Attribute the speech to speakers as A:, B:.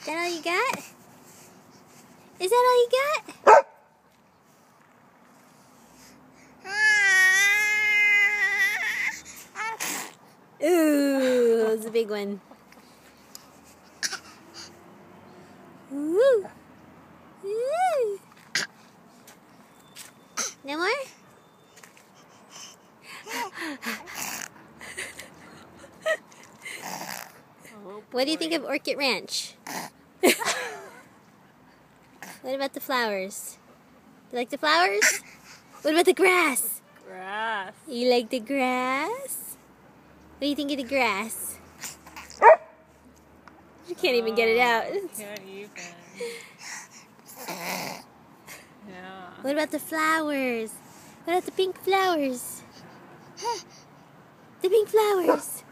A: that all you got? Is that all you got? Ooh, that was a big one. Woo! Woo! No more? What do you think of Orchid Ranch? What about the flowers? You like the flowers? What about the grass?
B: Grass.
A: You like the grass? What do you think of the grass? You can't even get it out.
B: Can't even. Yeah.
A: What about the flowers? What about the pink flowers? The pink flowers.